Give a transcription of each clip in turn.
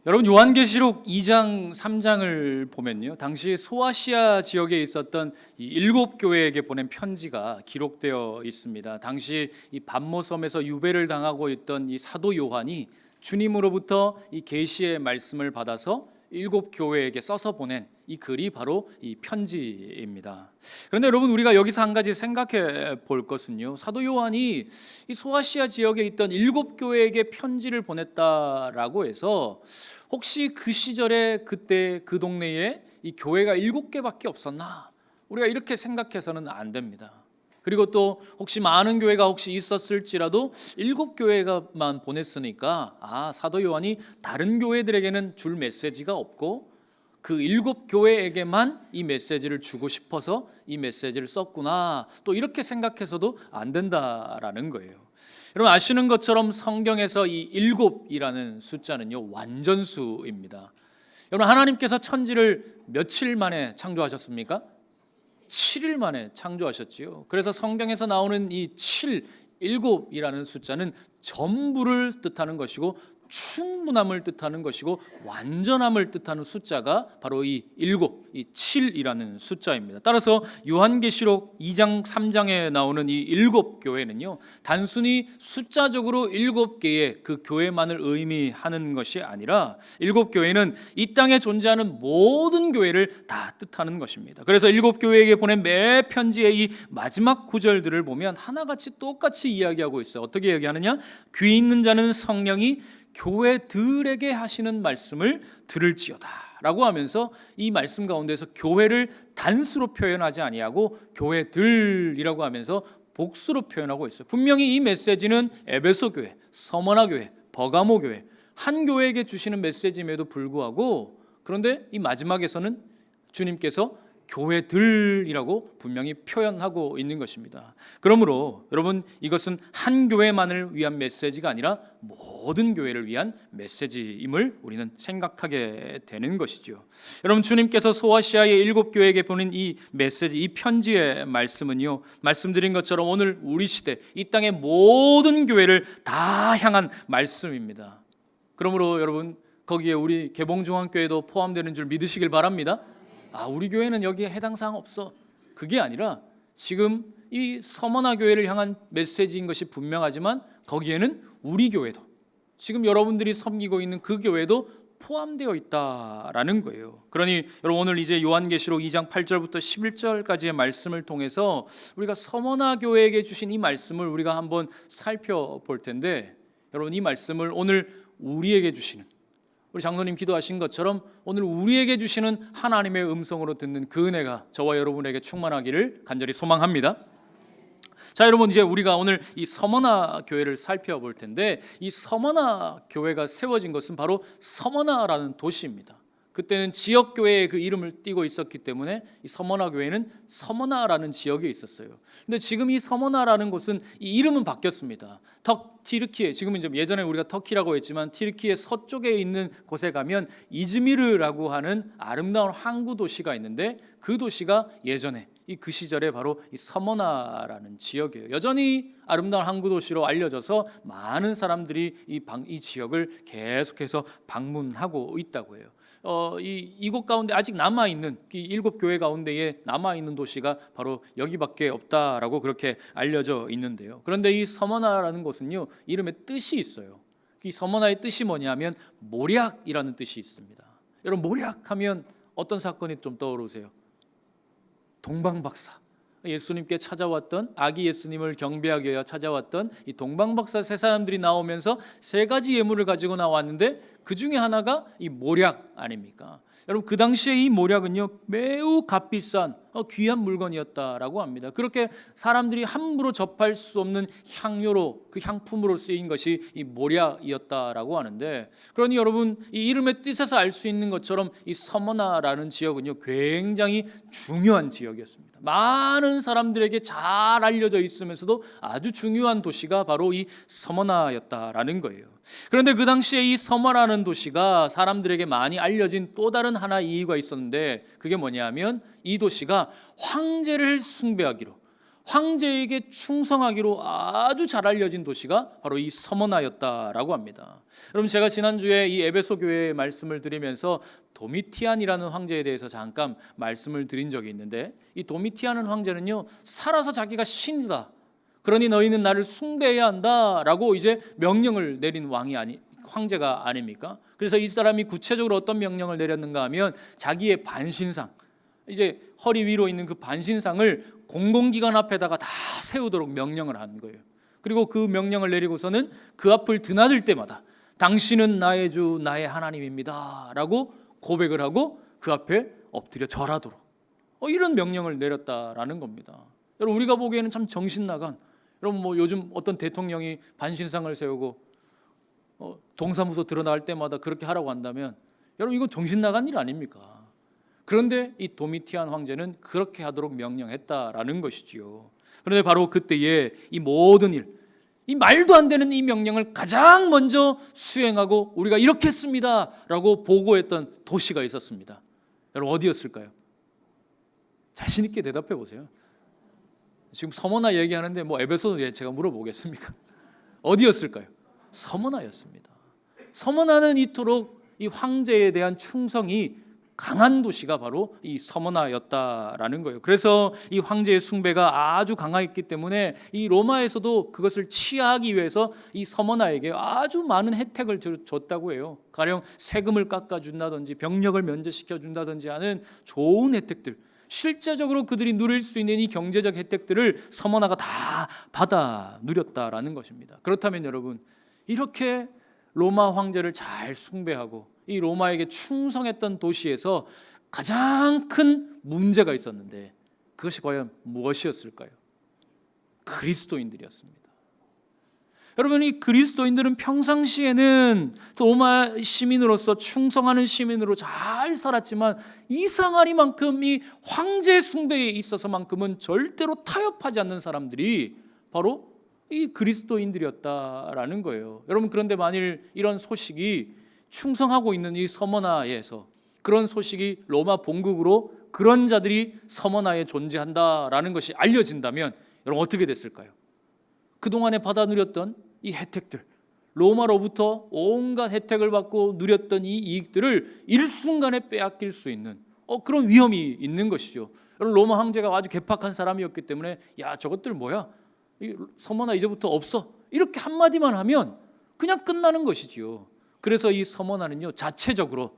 여러분 요한계시록 2장 3장을 보면요, 당시 소아시아 지역에 있었던 이 일곱 교회에게 보낸 편지가 기록되어 있습니다. 당시 이 반모섬에서 유배를 당하고 있던 이 사도 요한이 주님으로부터 이 계시의 말씀을 받아서 일곱 교회에게 써서 보낸 이 글이 바로 이 편지입니다. 그런데 여러분, 우리가 여기서 한 가지 생각해 볼 것은요, 사도 요한이 이 소아시아 지역에 있던 일곱 교회에게 편지를 보냈다라고 해서 혹시 그 시절에 그때 그 동네에 이 교회가 일곱 개밖에 없었나, 우리가 이렇게 생각해서는 안 됩니다. 그리고 또 혹시 많은 교회가 혹시 있었을지라도 일곱 교회가만 보냈으니까 사도 요한이 다른 교회들에게는 줄 메시지가 없고 그 일곱 교회에게만 이 메시지를 주고 싶어서 이 메시지를 썼구나, 또 이렇게 생각해서도 안 된다라는 거예요. 여러분 아시는 것처럼 성경에서 이 일곱이라는 숫자는요, 완전수입니다. 여러분, 하나님께서 천지를 며칠 만에 창조하셨습니까? 7일 만에 창조하셨지요. 그래서 성경에서 나오는 이 7, 일곱이라는 숫자는 전부를 뜻하는 것이고 충분함을 뜻하는 것이고 완전함을 뜻하는 숫자가 바로 이 일곱, 이 7이라는 숫자입니다. 따라서 요한계시록 2장 3장에 나오는 이 일곱 교회는요, 단순히 숫자적으로 일곱 개의 그 교회만을 의미하는 것이 아니라 일곱 교회는 이 땅에 존재하는 모든 교회를 다 뜻하는 것입니다. 그래서 일곱 교회에게 보낸 매 편지의 이 마지막 구절들을 보면 하나같이 똑같이 이야기하고 있어요. 어떻게 얘기하느냐? 귀 있는 자는 성령이 교회들에게 하시는 말씀을 들을지어다 라고 하면서 이 말씀 가운데서 교회를 단수로 표현하지 아니하고 교회들이라고 하면서 복수로 표현하고 있어요. 분명히 이 메시지는 에베소 교회, 서머나 교회, 버가모 교회 한 교회에게 주시는 메시지임에도 불구하고, 그런데 이 마지막에서는 주님께서 교회들이라고 분명히 표현하고 있는 것입니다. 그러므로 여러분, 이것은 한 교회만을 위한 메시지가 아니라 모든 교회를 위한 메시지임을 우리는 생각하게 되는 것이죠. 여러분, 주님께서 소아시아의 일곱 교회에게 보낸 이 메시지, 이 편지의 말씀은요, 말씀드린 것처럼 오늘 우리 시대 이 땅의 모든 교회를 다 향한 말씀입니다. 그러므로 여러분, 거기에 우리 개봉중앙교회도 포함되는 줄 믿으시길 바랍니다. 우리 교회는 여기에 해당 사항 없어, 그게 아니라 지금 이 서머나 교회를 향한 메시지인 것이 분명하지만 거기에는 우리 교회도, 지금 여러분들이 섬기고 있는 그 교회도 포함되어 있다라는 거예요. 그러니 여러분, 오늘 이제 요한계시록 2장 8절부터 11절까지의 말씀을 통해서 우리가 서머나 교회에게 주신 이 말씀을 우리가 한번 살펴볼 텐데, 여러분 이 말씀을 오늘 우리에게 주시는, 우리 장로님 기도하신 것처럼 오늘 우리에게 주시는 하나님의 음성으로 듣는 그 은혜가 저와 여러분에게 충만하기를 간절히 소망합니다. 자, 여러분, 이제 우리가 오늘 이 서머나 교회를 살펴볼 텐데, 이 서머나 교회가 세워진 것은 바로 서머나라는 도시입니다. 그때는 지역교회의 그 이름을 띠고 있었기 때문에 이 서머나 교회는 서머나라는 지역에 있었어요. 근데 지금 이 서머나라는 곳은 이 이름은 바뀌었습니다. 티르키에, 지금은 좀 예전에 우리가 터키라고 했지만 티르키의 서쪽에 있는 곳에 가면 이즈미르라고 하는 아름다운 항구 도시가 있는데, 그 도시가 예전에 그 시절에 바로 이 서머나라는 지역이에요. 여전히 아름다운 항구 도시로 알려져서 많은 사람들이 이 지역을 계속해서 방문하고 있다고 해요. 이곳 가운데 아직 남아있는 이 일곱 교회 가운데에 남아있는 도시가 바로 여기밖에 없다라고 그렇게 알려져 있는데요. 그런데 이 서머나라는 곳은요, 이름에 뜻이 있어요. 이 서머나의 뜻이 뭐냐면 모략이라는 뜻이 있습니다. 여러분, 모략하면 어떤 사건이 좀 떠오르세요? 동방박사, 예수님께 찾아왔던, 아기 예수님을 경배하기 위해 찾아왔던 이 동방박사 세 사람들이 나오면서 세 가지 예물을 가지고 나왔는데 그 중에 하나가 이 모략 아닙니까? 여러분, 그 당시에 이 모략은요, 매우 값비싼 귀한 물건이었다라고 합니다. 그렇게 사람들이 함부로 접할 수 없는 향료로, 그 향품으로 쓰인 것이 이 모략이었다라고 하는데, 그러니 여러분, 이 이름의 뜻에서 알 수 있는 것처럼 이 서머나라는 지역은요, 굉장히 중요한 지역이었습니다. 많은 사람들에게 잘 알려져 있으면서도 아주 중요한 도시가 바로 이 서머나였다라는 거예요. 그런데 그 당시에 이 서머나라는 도시가 사람들에게 많이 알려진 또 다른 하나의 이유가 있었는데, 그게 뭐냐면 이 도시가 황제를 숭배하기로, 황제에게 충성하기로 아주 잘 알려진 도시가 바로 이 서머나였다라고 합니다. 여러분, 제가 지난주에 이 에베소 교회의 말씀을 드리면서 도미티안이라는 황제에 대해서 잠깐 말씀을 드린 적이 있는데, 이 도미티안은 황제는요, 살아서 자기가 신이다, 그러니 너희는 나를 숭배해야 한다라고 이제 명령을 내린 황제가 아닙니까? 그래서 이 사람이 구체적으로 어떤 명령을 내렸는가 하면, 자기의 반신상, 이제 허리 위로 있는 그 반신상을 공공기관 앞에다가 다 세우도록 명령을 한 거예요. 그리고 그 명령을 내리고서는 그 앞을 드나들 때마다 당신은 나의 주 나의 하나님입니다 라고 고백을 하고 그 앞에 엎드려 절하도록 이런 명령을 내렸다라는 겁니다. 여러분, 우리가 보기에는 참 정신나간, 여러분 뭐 요즘 어떤 대통령이 반신상을 세우고 동사무소 들어나갈 때마다 그렇게 하라고 한다면, 여러분 이건 정신나간 일 아닙니까? 그런데 이 도미티안 황제는 그렇게 하도록 명령했다라는 것이지요. 그런데 바로 그때에 이 모든 일, 이 말도 안 되는 이 명령을 가장 먼저 수행하고 우리가 이렇게 했습니다라고 보고했던 도시가 있었습니다. 여러분, 어디였을까요? 자신 있게 대답해 보세요. 지금 서머나 얘기하는데 뭐 에베소도 제가 물어보겠습니까? 어디였을까요? 서머나였습니다. 서머나는 이토록 이 황제에 대한 충성이 강한 도시가 바로 이 서머나였다라는 거예요. 그래서 이 황제의 숭배가 아주 강했기 때문에 이 로마에서도 그것을 치하하기 위해서 이 서머나에게 아주 많은 혜택을 줬다고 해요. 가령 세금을 깎아준다든지 병력을 면제시켜준다든지 하는 좋은 혜택들, 실제적으로 그들이 누릴 수 있는 이 경제적 혜택들을 서머나가 다 받아 누렸다라는 것입니다. 그렇다면 여러분, 이렇게 로마 황제를 잘 숭배하고 이 로마에게 충성했던 도시에서 가장 큰 문제가 있었는데, 그것이 과연 무엇이었을까요? 그리스도인들이었습니다. 여러분, 이 그리스도인들은 평상시에는 로마 시민으로서 충성하는 시민으로 잘 살았지만, 이상하리만큼 이 황제 숭배에 있어서만큼은 절대로 타협하지 않는 사람들이 바로 이 그리스도인들이었다라는 거예요. 여러분, 그런데 만일 이런 소식이 충성하고 있는 이 서머나에서, 그런 소식이 로마 본국으로 그런 자들이 서머나에 존재한다라는 것이 알려진다면, 여러분 어떻게 됐을까요? 그동안에 받아 누렸던 이 혜택들, 로마로부터 온갖 혜택을 받고 누렸던 이 이익들을 일순간에 빼앗길 수 있는 그런 위험이 있는 것이죠. 여러분, 로마 황제가 아주 괴팍한 사람이었기 때문에 야, 저것들 뭐야? 서머나 이제부터 없어, 이렇게 한마디만 하면 그냥 끝나는 것이지요. 그래서 이 서머나는요, 자체적으로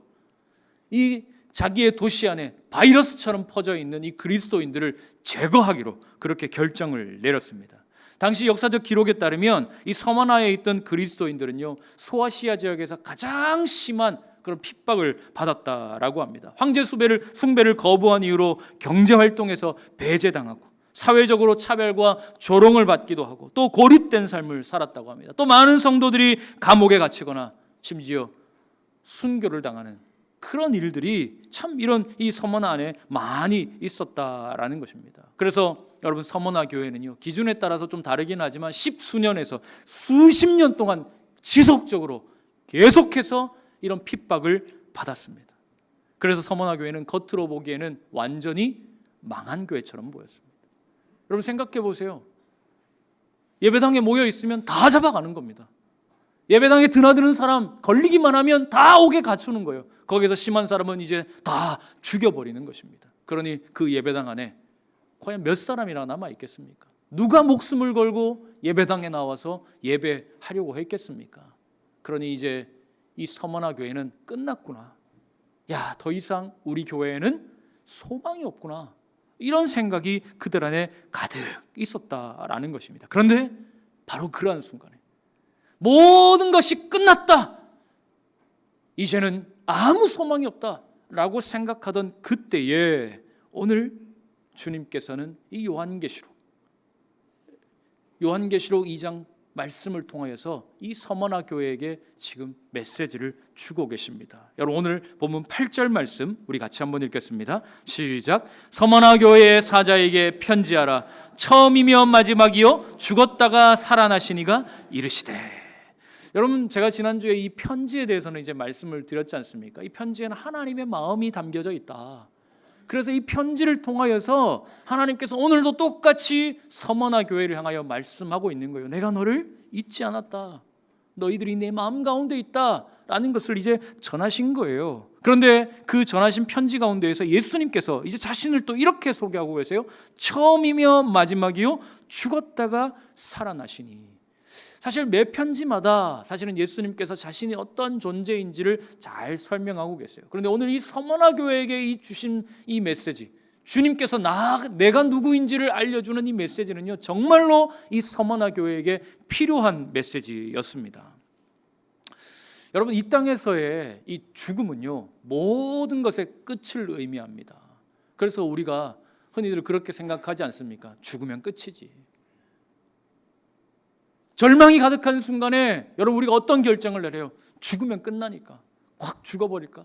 이 자기의 도시 안에 바이러스처럼 퍼져 있는 이 그리스도인들을 제거하기로 그렇게 결정을 내렸습니다. 당시 역사적 기록에 따르면 이 서머나에 있던 그리스도인들은요, 소아시아 지역에서 가장 심한 그런 핍박을 받았다라고 합니다. 황제 숭배를 거부한 이유로 경제 활동에서 배제당하고 사회적으로 차별과 조롱을 받기도 하고 또 고립된 삶을 살았다고 합니다. 또 많은 성도들이 감옥에 갇히거나 심지어 순교를 당하는 그런 일들이 참 이런 이 서머나 안에 많이 있었다라는 것입니다. 그래서 여러분, 서머나 교회는요, 기준에 따라서 좀 다르긴 하지만 십수년에서 수십 년 동안 지속적으로 계속해서 이런 핍박을 받았습니다. 그래서 서머나 교회는 겉으로 보기에는 완전히 망한 교회처럼 보였습니다. 여러분, 생각해 보세요. 예배당에 모여 있으면 다 잡아가는 겁니다. 예배당에 드나드는 사람 걸리기만 하면 다 옥에 갖추는 거예요. 거기서 심한 사람은 이제 다 죽여버리는 것입니다. 그러니 그 예배당 안에 과연 몇 사람이나 남아 있겠습니까? 누가 목숨을 걸고 예배당에 나와서 예배하려고 했겠습니까? 그러니 이제 이 서머나 교회는 끝났구나. 야, 더 이상 우리 교회에는 소망이 없구나. 이런 생각이 그들 안에 가득 있었다라는 것입니다. 그런데 바로 그러한 순간에 모든 것이 끝났다, 이제는 아무 소망이 없다라고 생각하던 그때에 오늘 주님께서는 이 요한계시록 2장 말씀을 통하여서 이 서머나 교회에게 지금 메시지를 주고 계십니다. 여러분, 오늘 본문 8절 말씀 우리 같이 한번 읽겠습니다. 시작. 서머나 교회의 사자에게 편지하라. 처음이며 마지막이요 죽었다가 살아나시니가 이르시되. 여러분, 제가 지난주에 이 편지에 대해서는 이제 말씀을 드렸지 않습니까? 이 편지에는 하나님의 마음이 담겨져 있다. 그래서 이 편지를 통하여서 하나님께서 오늘도 똑같이 서머나 교회를 향하여 말씀하고 있는 거예요. 내가 너를 잊지 않았다. 너희들이 내 마음 가운데 있다 라는 것을 이제 전하신 거예요. 그런데 그 전하신 편지 가운데에서 예수님께서 이제 자신을 또 이렇게 소개하고 계세요. 처음이며 마지막이요 죽었다가 살아나시니. 사실 매 편지마다 사실은 예수님께서 자신이 어떤 존재인지를 잘 설명하고 계세요. 그런데 오늘 이 서머나 교회에게 주신 이 메시지, 주님께서 내가 누구인지를 알려주는 이 메시지는요, 정말로 이 서머나 교회에게 필요한 메시지였습니다. 여러분, 이 땅에서의 이 죽음은요, 모든 것의 끝을 의미합니다. 그래서 우리가 흔히들 그렇게 생각하지 않습니까? 죽으면 끝이지. 절망이 가득한 순간에 여러분, 우리가 어떤 결정을 내려요? 죽으면 끝나니까, 확 죽어버릴까?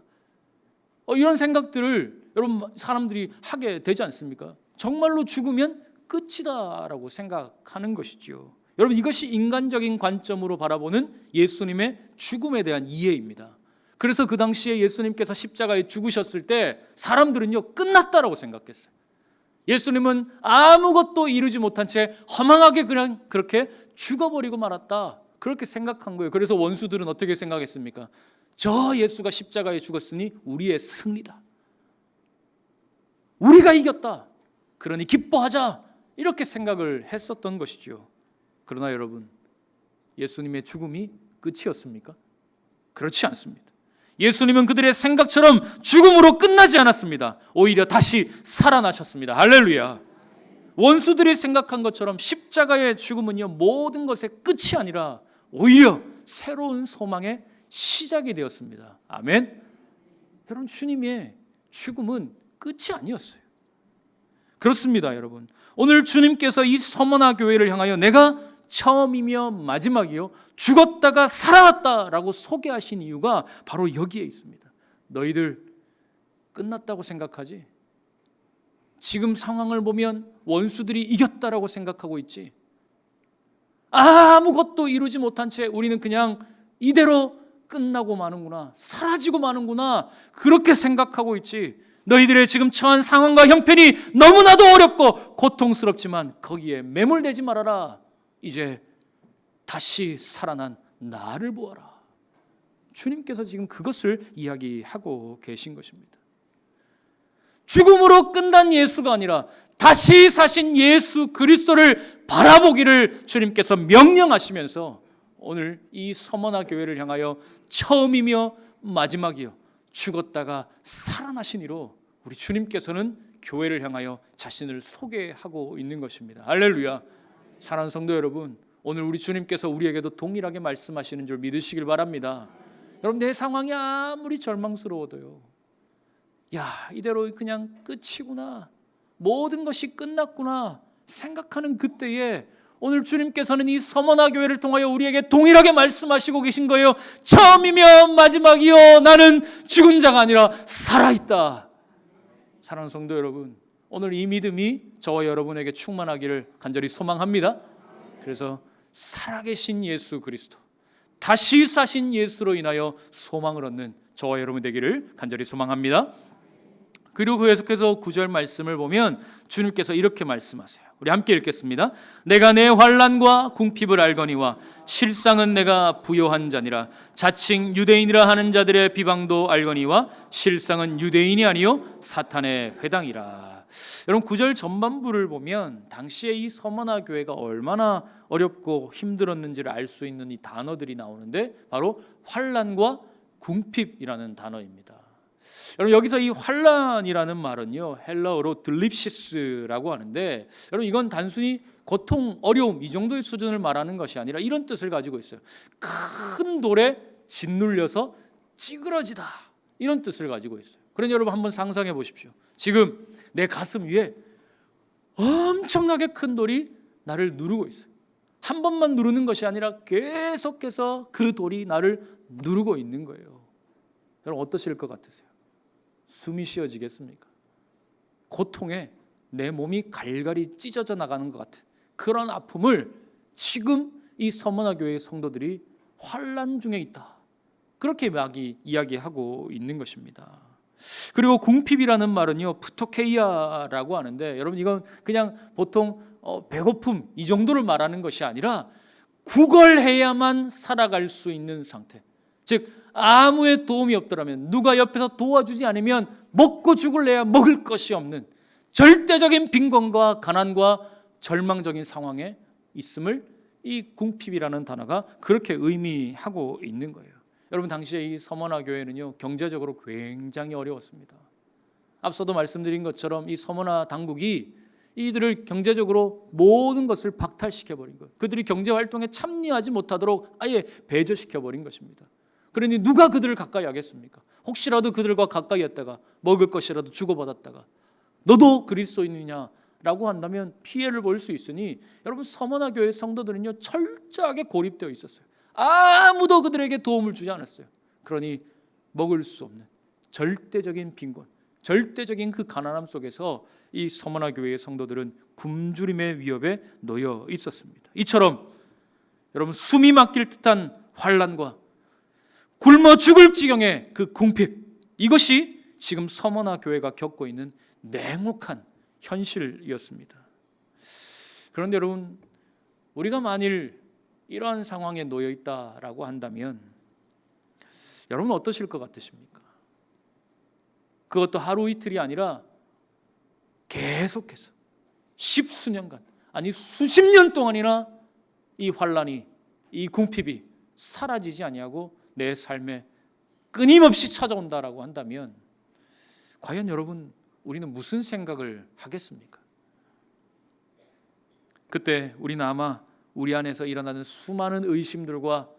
이런 생각들을 여러분 사람들이 하게 되지 않습니까? 정말로 죽으면 끝이다라고 생각하는 것이지요. 여러분, 이것이 인간적인 관점으로 바라보는 예수님의 죽음에 대한 이해입니다. 그래서 그 당시에 예수님께서 십자가에 죽으셨을 때 사람들은요, 끝났다라고 생각했어요. 예수님은 아무것도 이루지 못한 채 허망하게 그냥 그렇게 죽어버리고 말았다, 그렇게 생각한 거예요. 그래서 원수들은 어떻게 생각했습니까? 저 예수가 십자가에 죽었으니 우리의 승리다, 우리가 이겼다, 그러니 기뻐하자, 이렇게 생각을 했었던 것이죠. 그러나 여러분, 예수님의 죽음이 끝이었습니까? 그렇지 않습니다. 예수님은 그들의 생각처럼 죽음으로 끝나지 않았습니다. 오히려 다시 살아나셨습니다. 할렐루야. 원수들이 생각한 것처럼 십자가의 죽음은요, 모든 것의 끝이 아니라 오히려 새로운 소망의 시작이 되었습니다. 아멘. 여러분, 주님의 죽음은 끝이 아니었어요. 그렇습니다. 여러분, 오늘 주님께서 이 서머나 교회를 향하여 내가 처음이며 마지막이요 죽었다가 살아났다라고 소개하신 이유가 바로 여기에 있습니다. 너희들 끝났다고 생각하지? 지금 상황을 보면 원수들이 이겼다라고 생각하고 있지? 아무것도 이루지 못한 채 우리는 그냥 이대로 끝나고 마는구나, 사라지고 마는구나, 그렇게 생각하고 있지? 너희들의 지금 처한 상황과 형편이 너무나도 어렵고 고통스럽지만 거기에 매몰되지 말아라. 이제 다시 살아난 나를 보아라. 주님께서 지금 그것을 이야기하고 계신 것입니다. 죽음으로 끝난 예수가 아니라 다시 사신 예수 그리스도를 바라보기를 주님께서 명령하시면서 오늘 이 서머나 교회를 향하여 처음이며 마지막이요 죽었다가 살아나신 이로 우리 주님께서는 교회를 향하여 자신을 소개하고 있는 것입니다. 할렐루야. 사랑하는 성도 여러분, 오늘 우리 주님께서 우리에게도 동일하게 말씀하시는 줄 믿으시길 바랍니다. 여러분, 내 상황이 아무리 절망스러워도요, 야, 이대로 그냥 끝이구나, 모든 것이 끝났구나 생각하는 그때에 오늘 주님께서는 이 서머나 교회를 통하여 우리에게 동일하게 말씀하시고 계신 거예요. 처음이며 마지막이요 나는 죽은 자가 아니라 살아있다. 사랑하는 성도 여러분, 오늘 이 믿음이 저와 여러분에게 충만하기를 간절히 소망합니다. 그래서 살아계신 예수 그리스도, 다시 사신 예수로 인하여 소망을 얻는 저와 여러분 되기를 간절히 소망합니다. 그리고 계속해서 9절 말씀을 보면 주님께서 이렇게 말씀하세요. 우리 함께 읽겠습니다. 내가 내 환난과 궁핍을 알거니와 실상은 내가 부요한 자니라. 자칭 유대인이라 하는 자들의 비방도 알거니와 실상은 유대인이 아니요 사탄의 회당이라. 여러분, 9절 전반부를 보면 당시에 이 서머나 교회가 얼마나 어렵고 힘들었는지를 알 수 있는 이 단어들이 나오는데 바로 환난과 궁핍이라는 단어입니다. 여러분, 여기서 이 환난이라는 말은요 헬라어로 들립시스라고 하는데, 여러분 이건 단순히 고통, 어려움 이 정도의 수준을 말하는 것이 아니라 이런 뜻을 가지고 있어요. 큰 돌에 짓눌려서 찌그러지다, 이런 뜻을 가지고 있어요. 그러니 여러분 한번 상상해 보십시오. 지금 내 가슴 위에 엄청나게 큰 돌이 나를 누르고 있어요. 한 번만 누르는 것이 아니라 계속해서 그 돌이 나를 누르고 있는 거예요. 여러분 어떠실 것 같으세요? 숨이 쉬어지겠습니까? 고통에 내 몸이 갈갈이 찢어져 나가는 것 같은 그런 아픔을 지금 이 서머나 교회의 성도들이 환난 중에 있다, 그렇게 막 이야기하고 있는 것입니다. 그리고 궁핍이라는 말은요, 푸토케이아라고 하는데, 여러분 이건 그냥 보통 배고픔 이 정도를 말하는 것이 아니라 구걸해야만 살아갈 수 있는 상태. 즉 아무의 도움이 없더라면, 누가 옆에서 도와주지 않으면 먹고 죽을래야 먹을 것이 없는 절대적인 빈곤과 가난과 절망적인 상황에 있음을 이 궁핍이라는 단어가 그렇게 의미하고 있는 거예요. 여러분 당시에 이 서머나 교회는요, 경제적으로 굉장히 어려웠습니다. 앞서도 말씀드린 것처럼 이 서머나 당국이 이들을 경제적으로 모든 것을 박탈시켜버린 거예요. 그들이 경제활동에 참여하지 못하도록 아예 배제시켜버린 것입니다. 그러니 누가 그들을 가까이 하겠습니까? 혹시라도 그들과 가까이 했다가 먹을 것이라도 주고받았다가 너도 그리스도인이냐라고 한다면 피해를 볼 수 있으니, 여러분 서머나 교회 성도들은요 철저하게 고립되어 있었어요. 아무도 그들에게 도움을 주지 않았어요. 그러니 먹을 수 없는 절대적인 빈곤, 절대적인 그 가난함 속에서 이 서머나 교회의 성도들은 굶주림의 위협에 놓여 있었습니다. 이처럼 여러분 숨이 막힐 듯한 환난과 굶어 죽을 지경의 그 궁핍, 이것이 지금 서머나 교회가 겪고 있는 냉혹한 현실이었습니다. 그런데 여러분, 우리가 만일 이러한 상황에 놓여 있다라고 한다면 여러분 어떠실 것 같으십니까? 그것도 하루 이틀이 아니라 계속해서 십수년간, 아니 수십 년 동안이나 이 환난이, 이 궁핍이 사라지지 아니하고 내 삶에 끊임없이 찾아온다라고 한다면 과연 여러분 우리는 무슨 생각을 하겠습니까? 그때 우리는 아마 우리 안에서 일어나는 수많은 의심들과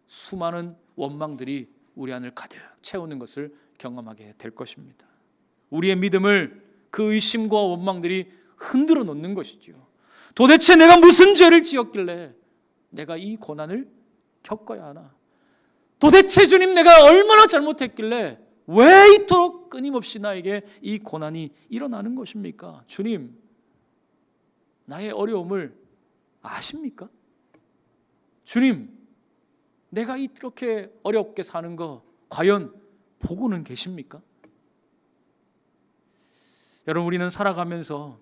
수많은 원망들이 우리 안을 가득 채우는 것을 경험하게 될 것입니다. 우리의 믿음을 그 의심과 원망들이 흔들어 놓는 것이죠. 도대체 내가 무슨 죄를 지었길래 내가 이 고난을 겪어야 하나? 도대체 주님 내가 얼마나 잘못했길래 왜 이토록 끊임없이 나에게 이 고난이 일어나는 것입니까? 주님, 나의 어려움을 아십니까? 주님, 내가 이렇게 어렵게 사는 거 과연 보고는 계십니까? 여러분, 우리는 살아가면서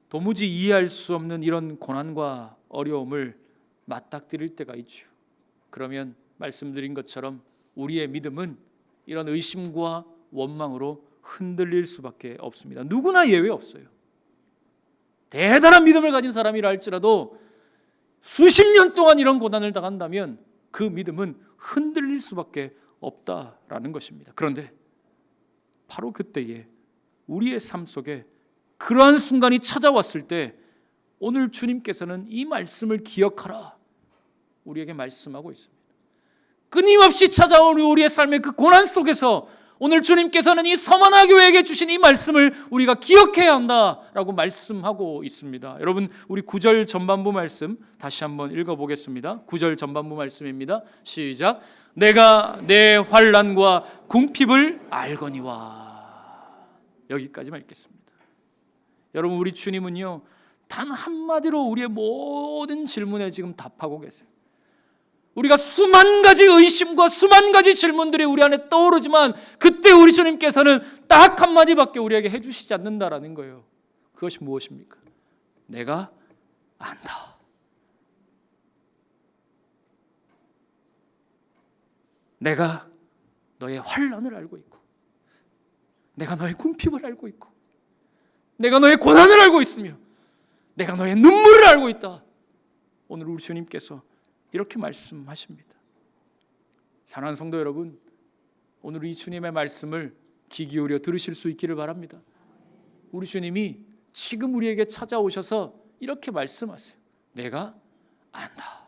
도무지 이해할 수 없는 이런 고난과 어려움을 맞닥뜨릴 때가 있죠. 그러면 말씀드린 것처럼 우리의 믿음은 이런 의심과 원망으로 흔들릴 수밖에 없습니다. 누구나 예외 없어요. 대단한 믿음을 가진 사람이라 할지라도 수십 년 동안 이런 고난을 당한다면 그 믿음은 흔들릴 수밖에 없다라는 것입니다. 그런데 바로 그때에 우리의 삶 속에 그러한 순간이 찾아왔을 때 오늘 주님께서는 이 말씀을 기억하라 우리에게 말씀하고 있습니다. 끊임없이 찾아오는 우리의 삶의 그 고난 속에서 오늘 주님께서는 이 서머나 교회에게 주신 이 말씀을 우리가 기억해야 한다라고 말씀하고 있습니다. 여러분, 우리 9절 전반부 말씀 다시 한번 읽어보겠습니다. 9절 전반부 말씀입니다. 시작. 내가 내 환난과 궁핍을 알거니와. 여기까지만 읽겠습니다. 여러분, 우리 주님은요 단 한마디로 우리의 모든 질문에 지금 답하고 계세요. 우리가 수만 가지 의심과 수만 가지 질문들이 우리 안에 떠오르지만 그때 우리 주님께서는 딱 한마디밖에 우리에게 해주시지 않는다라는 거예요. 그것이 무엇입니까? 내가 안다. 내가 너의 환난을 알고 있고, 내가 너의 궁핍을 알고 있고, 내가 너의 고난을 알고 있으며, 내가 너의 눈물을 알고 있다. 오늘 우리 주님께서 이렇게 말씀하십니다. 사랑하는 성도 여러분, 오늘 이 주님의 말씀을 귀 기울여 들으실 수 있기를 바랍니다. 우리 주님이 지금 우리에게 찾아오셔서 이렇게 말씀하세요. 내가 안다.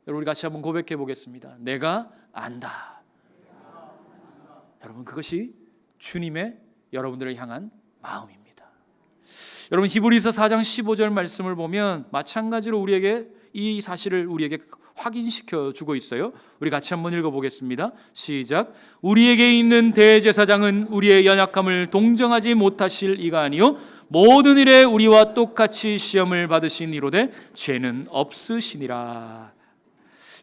여러분, 우리 같이 한번 고백해 보겠습니다. 내가 안다. 여러분, 그것이 주님의 여러분들을 향한 마음입니다. 여러분, 히브리서 4장 15절 말씀을 보면 마찬가지로 우리에게 이 사실을 우리에게 확인시켜 주고 있어요. 우리 같이 한번 읽어보겠습니다. 시작. 우리에게 있는 대제사장은 우리의 연약함을 동정하지 못하실 이가 아니요 모든 일에 우리와 똑같이 시험을 받으신 이로되 죄는 없으시니라.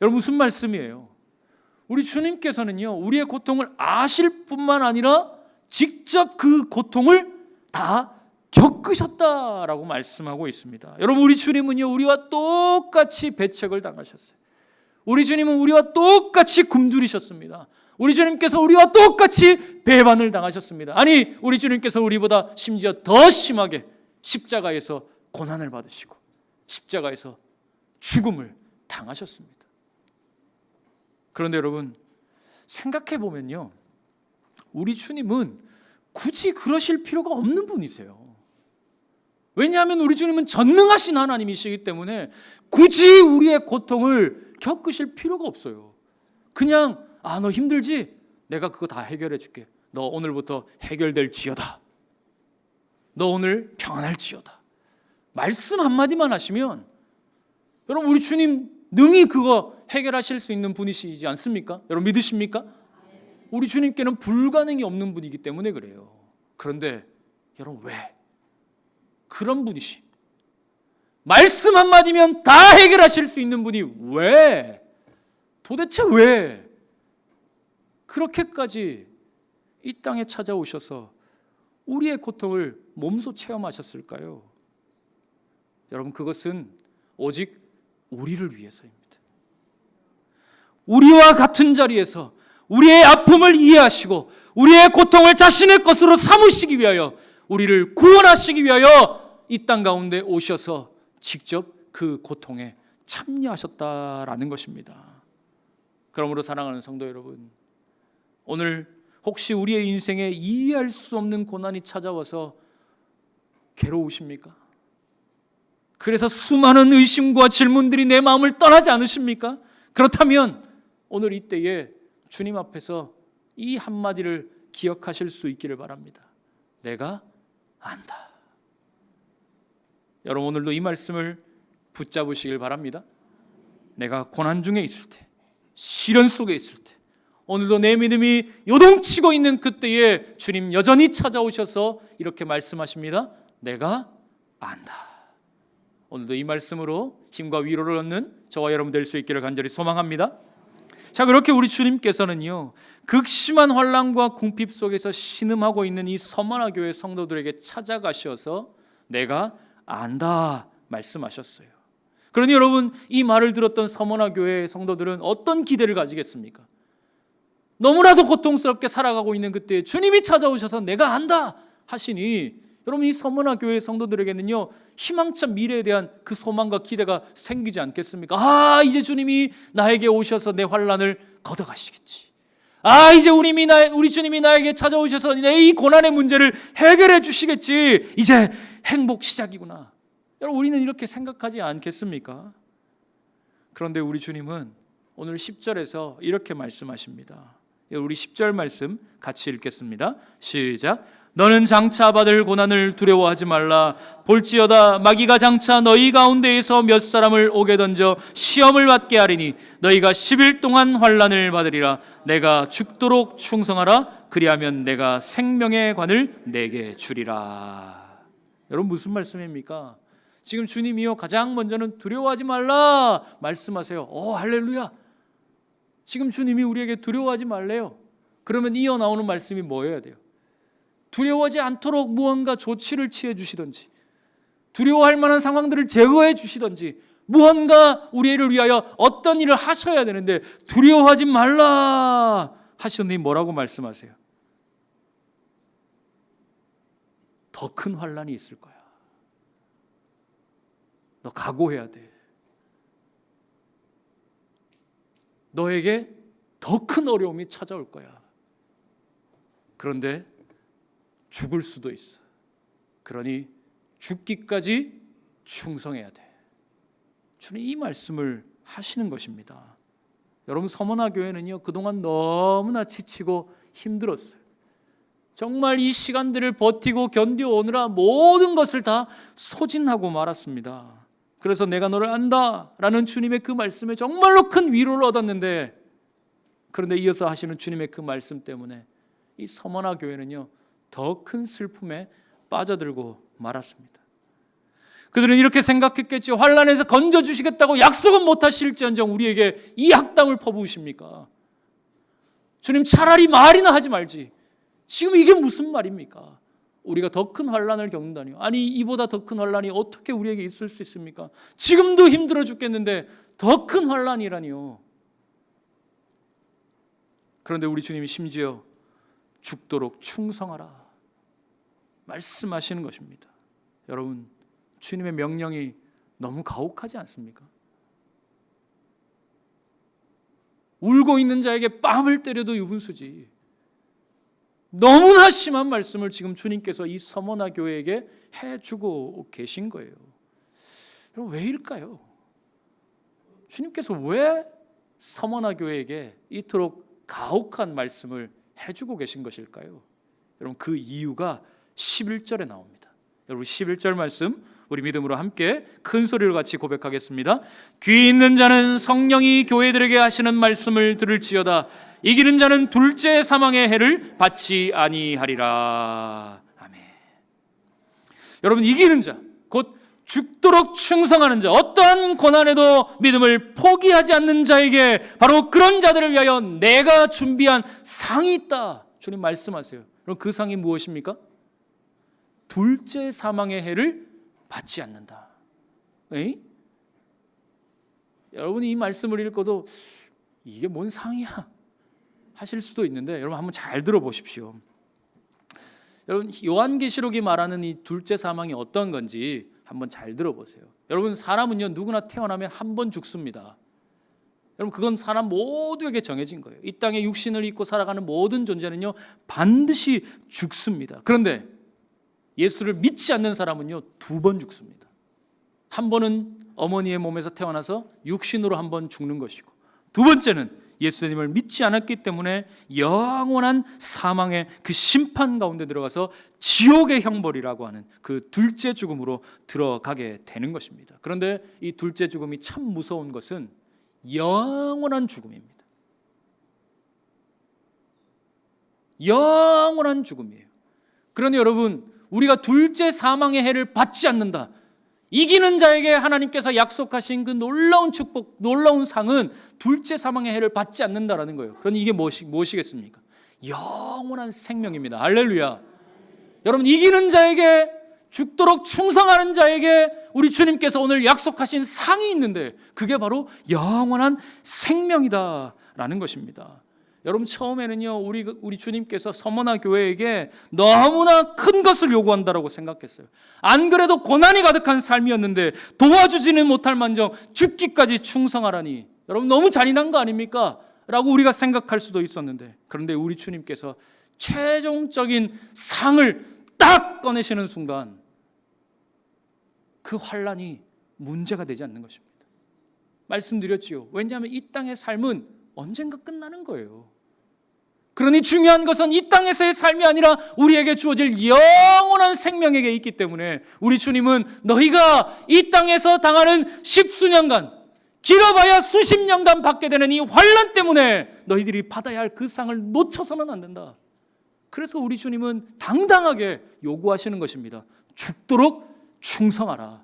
여러분, 무슨 말씀이에요? 우리 주님께서는요, 우리의 고통을 아실 뿐만 아니라 직접 그 고통을 다 겪으셨다라고 말씀하고 있습니다. 여러분, 우리 주님은요, 우리와 똑같이 배척을 당하셨어요. 우리 주님은 우리와 똑같이 굶주리셨습니다. 우리 주님께서 우리와 똑같이 배반을 당하셨습니다. 아니, 우리 주님께서 우리보다 심지어 더 심하게 십자가에서 고난을 받으시고 십자가에서 죽음을 당하셨습니다. 그런데 여러분, 생각해 보면요, 우리 주님은 굳이 그러실 필요가 없는 분이세요. 왜냐하면 우리 주님은 전능하신 하나님이시기 때문에 굳이 우리의 고통을 겪으실 필요가 없어요. 그냥 너 힘들지? 내가 그거 다 해결해 줄게. 너 오늘부터 해결될지어다. 너 오늘 평안할지어다. 말씀 한마디만 하시면, 여러분, 우리 주님 능히 그거 해결하실 수 있는 분이시지 않습니까? 여러분, 믿으십니까? 우리 주님께는 불가능이 없는 분이기 때문에 그래요. 그런데 여러분, 왜? 그런 분이시, 말씀 한마디면 다 해결하실 수 있는 분이 왜, 도대체 왜 그렇게까지 이 땅에 찾아오셔서 우리의 고통을 몸소 체험하셨을까요? 여러분, 그것은 오직 우리를 위해서입니다. 우리와 같은 자리에서 우리의 아픔을 이해하시고 우리의 고통을 자신의 것으로 삼으시기 위하여, 우리를 구원하시기 위하여 이 땅 가운데 오셔서 직접 그 고통에 참여하셨다라는 것입니다. 그러므로 사랑하는 성도 여러분, 오늘 혹시 우리의 인생에 이해할 수 없는 고난이 찾아와서 괴로우십니까? 그래서 수많은 의심과 질문들이 내 마음을 떠나지 않으십니까? 그렇다면 오늘 이때에 주님 앞에서 이 한마디를 기억하실 수 있기를 바랍니다. 내가 안다. 여러분, 오늘도 이 말씀을 붙잡으시길 바랍니다. 내가 고난 중에 있을 때, 시련 속에 있을 때, 오늘도 내 믿음이 요동치고 있는 그때에 주님 여전히 찾아오셔서 이렇게 말씀하십니다. 내가 안다. 오늘도 이 말씀으로 힘과 위로를 얻는 저와 여러분 될 수 있기를 간절히 소망합니다. 자, 그렇게 우리 주님께서는요, 극심한 환난과 궁핍 속에서 신음하고 있는 이 서머나 교회 성도들에게 찾아가셔서 내가 안다 말씀하셨어요. 그러니 여러분, 이 말을 들었던 서머나 교회 성도들은 어떤 기대를 가지겠습니까? 너무나도 고통스럽게 살아가고 있는 그때 주님이 찾아오셔서 내가 안다 하시니, 여러분, 이 서머나 교회 성도들에게는요, 희망찬 미래에 대한 그 소망과 기대가 생기지 않겠습니까? 이제 주님이 나에게 오셔서 내 환난을 걷어가시겠지. 이제 우리 주님이 나에게 찾아오셔서 내 이 고난의 문제를 해결해 주시겠지. 이제 행복 시작이구나. 여러분, 우리는 이렇게 생각하지 않겠습니까? 그런데 우리 주님은 오늘 10절에서 이렇게 말씀하십니다. 우리 10절 말씀 같이 읽겠습니다. 시작. 너는 장차 받을 고난을 두려워하지 말라. 볼지어다 마귀가 장차 너희 가운데에서 몇 사람을 옥에 던져 시험을 받게 하리니 너희가 10일 동안 환난을 받으리라. 내가 죽도록 충성하라. 그리하면 내가 생명의 관을 내게 주리라. 여러분, 무슨 말씀입니까? 지금 주님이요, 가장 먼저는 두려워하지 말라 말씀하세요. 할렐루야. 지금 주님이 우리에게 두려워하지 말래요. 그러면 이어 나오는 말씀이 뭐여야 돼요? 두려워하지 않도록 무언가 조치를 취해 주시든지, 두려워할 만한 상황들을 제거해 주시든지, 무언가 우리를 위하여 어떤 일을 하셔야 되는데 두려워하지 말라 하시더니 뭐라고 말씀하세요? 더 큰 환난이 있을 거야. 너 각오해야 돼. 너에게 더 큰 어려움이 찾아올 거야. 그런데 죽을 수도 있어. 그러니 죽기까지 충성해야 돼. 주님 이 말씀을 하시는 것입니다. 여러분, 서머나 교회는요, 그동안 너무나 지치고 힘들었어요. 정말 이 시간들을 버티고 견뎌오느라 모든 것을 다 소진하고 말았습니다. 그래서 내가 너를 안다 라는 주님의 그 말씀에 정말로 큰 위로를 얻었는데, 그런데 이어서 하시는 주님의 그 말씀 때문에 이 서머나 교회는요, 더 큰 슬픔에 빠져들고 말았습니다. 그들은 이렇게 생각했겠죠. 환난에서 건져주시겠다고 약속은 못하실지언정 우리에게 이 악담을 퍼부으십니까? 주님 차라리 말이나 하지 말지. 지금 이게 무슨 말입니까? 우리가 더 큰 환난을 겪는다니요. 아니 이보다 더 큰 환난이 어떻게 우리에게 있을 수 있습니까? 지금도 힘들어 죽겠는데 더 큰 환난이라니요. 그런데 우리 주님이 심지어 죽도록 충성하라 말씀하시는 것입니다. 여러분, 주님의 명령이 너무 가혹하지 않습니까? 울고 있는 자에게 뺨을 때려도 유분수지. 너무나 심한 말씀을 지금 주님께서 이 서머나 교회에게 해주고 계신 거예요. 여러분, 왜일까요? 주님께서 왜 서머나 교회에게 이토록 가혹한 말씀을 해주고 계신 것일까요? 여러분, 그 이유가 11절에 나옵니다. 여러분, 11절 말씀 우리 믿음으로 함께 큰 소리로 같이 고백하겠습니다. 귀 있는 자는 성령이 교회들에게 하시는 말씀을 들을지어다. 이기는 자는 둘째 사망의 해를 받지 아니하리라. 아멘. 여러분, 이기는 자, 곧 죽도록 충성하는 자, 어떠한 고난에도 믿음을 포기하지 않는 자에게 바로 그런 자들을 위하여 내가 준비한 상이 있다. 주님 말씀하세요. 그럼 그 상이 무엇입니까? 둘째 사망의 해를 받지 않는다. 에이? 여러분이 이 말씀을 읽고도 이게 뭔 상이야 하실 수도 있는데, 여러분 한번 잘 들어보십시오. 여러분, 요한계시록이 말하는 이 둘째 사망이 어떤 건지 한번 잘 들어보세요. 여러분, 사람은요 누구나 태어나면 한 번 죽습니다. 여러분, 그건 사람 모두에게 정해진 거예요. 이 땅에 육신을 입고 살아가는 모든 존재는요 반드시 죽습니다. 그런데 예수를 믿지 않는 사람은요 2번 죽습니다. 한 번은 어머니의 몸에서 태어나서 육신으로 한 번 죽는 것이고, 두 번째는 예수님을 믿지 않았기 때문에 영원한 사망의 그 심판 가운데 들어가서 지옥의 형벌이라고 하는 그 둘째 죽음으로 들어가게 되는 것입니다. 그런데 이 둘째 죽음이 참 무서운 것은 영원한 죽음입니다. 영원한 죽음이에요. 그런데 여러분, 우리가 둘째 사망의 해를 받지 않는다. 이기는 자에게 하나님께서 약속하신 그 놀라운 축복, 놀라운 상은 둘째 사망의 해를 받지 않는다라는 거예요. 그러니 이게 무엇이겠습니까? 영원한 생명입니다. 할렐루야. 여러분, 이기는 자에게, 죽도록 충성하는 자에게 우리 주님께서 오늘 약속하신 상이 있는데 그게 바로 영원한 생명이다라는 것입니다. 여러분, 처음에는요 우리 주님께서 서머나 교회에게 너무나 큰 것을 요구한다라고 생각했어요. 안 그래도 고난이 가득한 삶이었는데 도와주지는 못할 만정 죽기까지 충성하라니, 여러분 너무 잔인한 거 아닙니까? 라고 우리가 생각할 수도 있었는데, 그런데 우리 주님께서 최종적인 상을 딱 꺼내시는 순간 그 환난이 문제가 되지 않는 것입니다. 말씀드렸지요. 왜냐하면 이 땅의 삶은 언젠가 끝나는 거예요. 그러니 중요한 것은 이 땅에서의 삶이 아니라 우리에게 주어질 영원한 생명에게 있기 때문에 우리 주님은 너희가 이 땅에서 당하는 십수년간, 길어봐야 수십 년간 받게 되는 이 환난 때문에 너희들이 받아야 할 그 상을 놓쳐서는 안 된다. 그래서 우리 주님은 당당하게 요구하시는 것입니다. 죽도록 충성하라.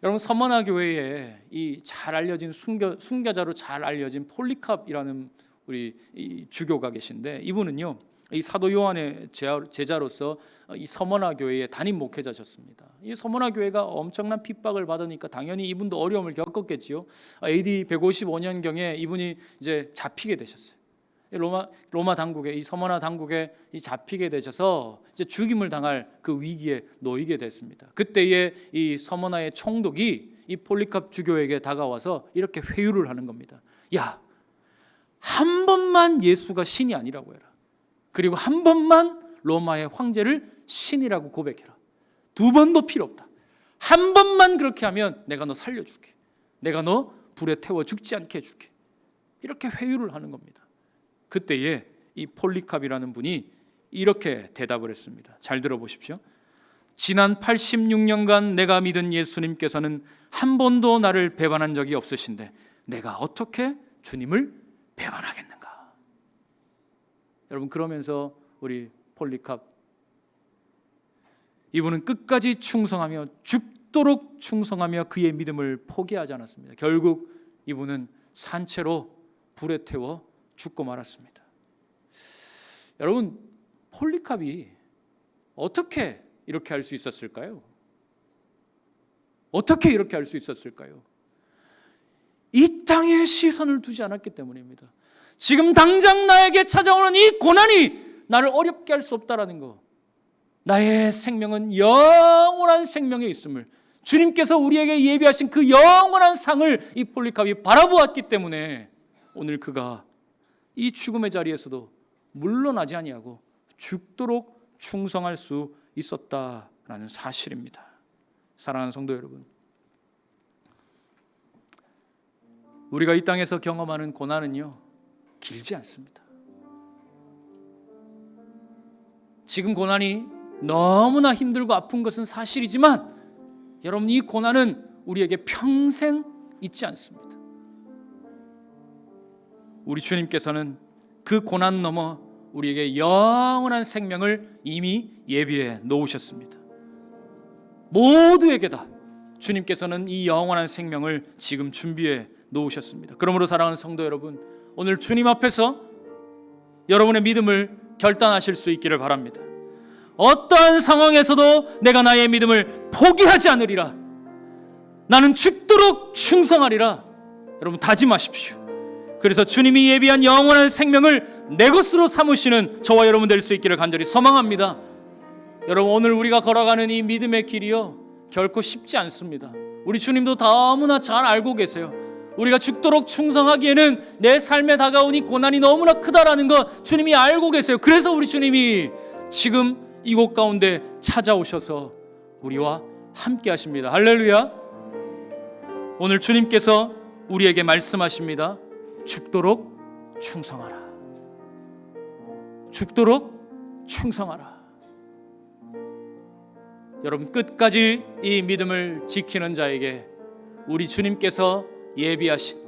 여러분, 서머나 교회에 이 잘 알려진 순교자로 잘 알려진 폴리캅이라는 우리 이 주교가 계신데, 이분은요 이 사도 요한의 제자로서 이 서머나 교회의 담임 목회자셨습니다. 이 서머나 교회가 엄청난 핍박을 받으니까 당연히 이분도 어려움을 겪었겠지요. AD 155년 경에 이분이 이제 잡히게 되셨어요. 로마 당국에, 이 서머나 당국에 잡히게 되셔서 이제 죽임을 당할 그 위기에 놓이게 됐습니다. 그때에 이 서머나의 총독이 이 폴리캅 주교에게 다가와서 이렇게 회유를 하는 겁니다. 야, 한 번만 예수가 신이 아니라고 해라. 그리고 한 번만 로마의 황제를 신이라고 고백해라. 2번도 필요 없다. 한 번만 그렇게 하면 내가 너 살려줄게. 내가 너 불에 태워 죽지 않게 해줄게. 이렇게 회유를 하는 겁니다. 그때에 이 폴리캅이라는 분이 이렇게 대답을 했습니다. 잘 들어보십시오. 지난 86년간 내가 믿은 예수님께서는 한 번도 나를 배반한 적이 없으신데 내가 어떻게 주님을 배반하겠는가? 여러분, 그러면서 우리 폴리캅, 이분은 끝까지 충성하며 죽도록 충성하며 그의 믿음을 포기하지 않았습니다. 결국 이분은 산채로 불에 태워 죽고 말았습니다. 여러분, 폴리캅이 어떻게 이렇게 할 수 있었을까요? 어떻게 이렇게 할 수 있었을까요? 이 땅에 시선을 두지 않았기 때문입니다. 지금 당장 나에게 찾아오는 이 고난이 나를 어렵게 할 수 없다라는 거, 나의 생명은 영원한 생명에 있음을, 주님께서 우리에게 예비하신 그 영원한 상을 이 폴리캅이 바라보았기 때문에 오늘 그가 이 죽음의 자리에서도 물러나지 아니하고 죽도록 충성할 수 있었다라는 사실입니다. 사랑하는 성도 여러분, 우리가 이 땅에서 경험하는 고난은요, 길지 않습니다. 지금 고난이 너무나 힘들고 아픈 것은 사실이지만 여러분, 이 고난은 우리에게 평생 있지 않습니다. 우리 주님께서는 그 고난 넘어 우리에게 영원한 생명을 이미 예비해 놓으셨습니다. 모두에게 다 주님께서는 이 영원한 생명을 지금 준비해 놓으셨습니다. 그러므로 사랑하는 성도 여러분, 오늘 주님 앞에서 여러분의 믿음을 결단하실 수 있기를 바랍니다. 어떠한 상황에서도 내가 나의 믿음을 포기하지 않으리라, 나는 죽도록 충성하리라, 여러분 다짐하십시오. 그래서 주님이 예비한 영원한 생명을 내 것으로 삼으시는 저와 여러분 될 수 있기를 간절히 소망합니다. 여러분, 오늘 우리가 걸어가는 이 믿음의 길이요, 결코 쉽지 않습니다. 우리 주님도 너무나 잘 알고 계세요. 우리가 죽도록 충성하기에는 내 삶에 다가온 이 고난이 너무나 크다라는 거 주님이 알고 계세요. 그래서 우리 주님이 지금 이곳 가운데 찾아오셔서 우리와 함께 하십니다. 할렐루야. 오늘 주님께서 우리에게 말씀하십니다. 죽도록 충성하라. 죽도록 충성하라. 여러분, 끝까지 이 믿음을 지키는 자에게 우리 주님께서 예비하신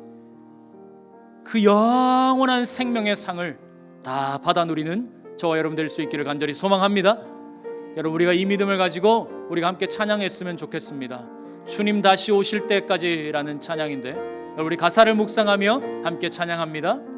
그 영원한 생명의 상을 다 받아 누리는 저와 여러분 될 수 있기를 간절히 소망합니다. 여러분, 우리가 이 믿음을 가지고 우리가 함께 찬양했으면 좋겠습니다. 주님 다시 오실 때까지라는 찬양인데, 우리 가사를 묵상하며 함께 찬양합니다.